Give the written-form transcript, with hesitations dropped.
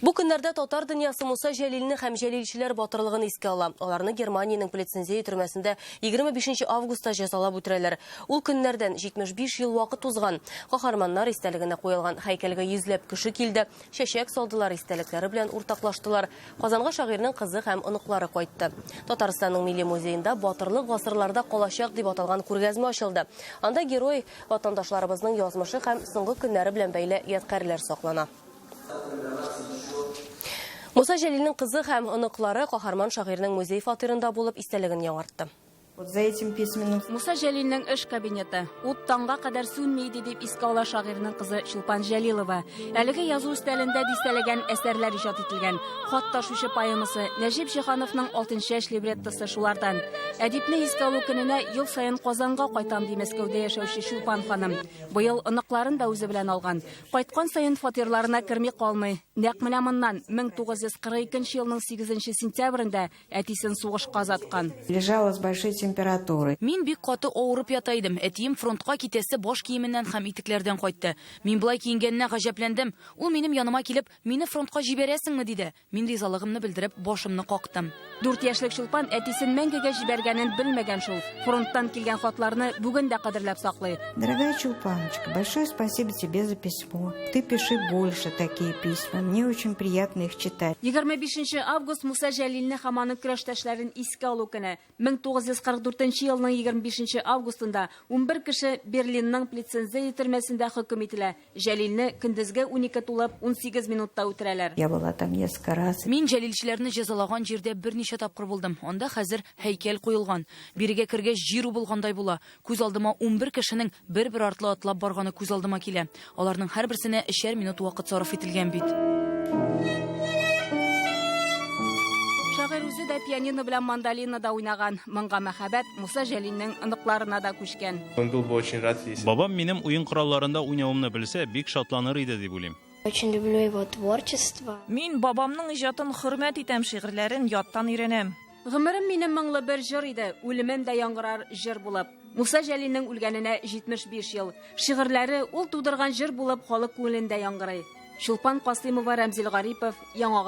Бу көннәрдә татар дөньясы Муса Җәлилне һәм җәлилчеләр батырлыгын искә ала. Аларны Германиянең Плецензия төрмәсендә 25 августта җәзалап үтерәләр. Ул көннәрдән 75 ел вакыт узган. Каһарманнар истәлегенә куелган һәйкәлгә йөзләп кеше килде. Чәчәк салдылар, истәлекләре белән уртаклаштылар. Казанга шагыйрьнең кызы һәм оныклары кайтты. Татарстанның милли музеенда батырлык гасырларда калачак дип аталган күргәзмә ачылды. Анда герой ватандашларыбызның язмышы һәм соңгы көннәре белән бәйле ядкарьләр саклана. Муса Җәлилнең кызы һәм оныклары каһарман шагыйрьнең музей фатирында булып истәлеген яңартты. Муса Җәлилнең эш кабинеты. Ут таңга кадәр сүнмәйди дип искә ала шагыйрьнең кызы Чулпан Җәлилова. Әлеге язу өстәлендә дистәләгән әсәрләр иҗат ителгән. Хат ташучы поэмасы Нәҗип Җиһановның 6 яшь либреттосы шулардан. Әдипне искә алу көненә ел саен Казанга кайтам ди Мәскәүдә яшәүче Чулпан ханым. Быел оныкларын да үзе белән алган. Кайткан саен фатирларына керми калмый. Нәкъ менә моннан 1942 елның 8 сентябрендә әтисен сугышка озаткан. Лежала с большой температурой. Мин бик каты авырып ята идем. Әтием фронтка китәсе баш киеменнән һәм итекләрдән кайтты. Мин булай киенгәненә гаҗәпләндем. Ул минем яныма килеп, мине фронтка җибәрәсеңме диде. Мин ризалыгымны белдереп, башымны кактым. 4 яшьлек Чулпан әтисен мәңгегә җибәргәнен белмәгән шул. Фронттан килгән хатларны бүген дә кадерләп саклый. Дорогая Чулпаночка, большое спасибо тебе за письмо. Ты пиши больше такие письма. Мне очень приятно их читать. 25 август Муса Җәлилне һәм аның көрәштәшләрен искә алу көне. 1944 елның 25 августында 11 кеше Берлинның Плецензия төрмәсендә хөкем ителә. Җәлилне көндезгә 12 тулып 18 минутта үтерәләр. Я была там несколько раз. Мин җәлилчеләрне җәзалаган җирдә берничә тапкыр булдым. Анда хәзер һәйкәл куелган. Бирегә кергәч җир булгандай була. Күз алдыма 11 кешенең бер-бер артлы атлап барганы күз алдыма килә. Аларның һәрберсенә 3 минут вакыт сарыф ителгән бит. Шагыйрь үзе дә пианино белән мандолинада уйнаган. Моңга мәхәббәт Муса Җәлилнең оныкларына да күчкән. Бабам минем уен коралларында уйнавымны белсә, бик шатланыр иде дип уйлыйм. Очень люблю его творчество. Мин бабамның иҗатын хөрмәт итәм, шигырьләрен яттан өйрәнәм. Гомерем минем моңлы бер җыр иде, үлемем дә яңгырар җыр булып. Муса Җәлилнең үлгәненә 75 ел. Шигырьләре ул тудырган җыр булып халык күңелендә яңгырый. Чулпан Касыймова, Рәмзил Гарипов, Яңа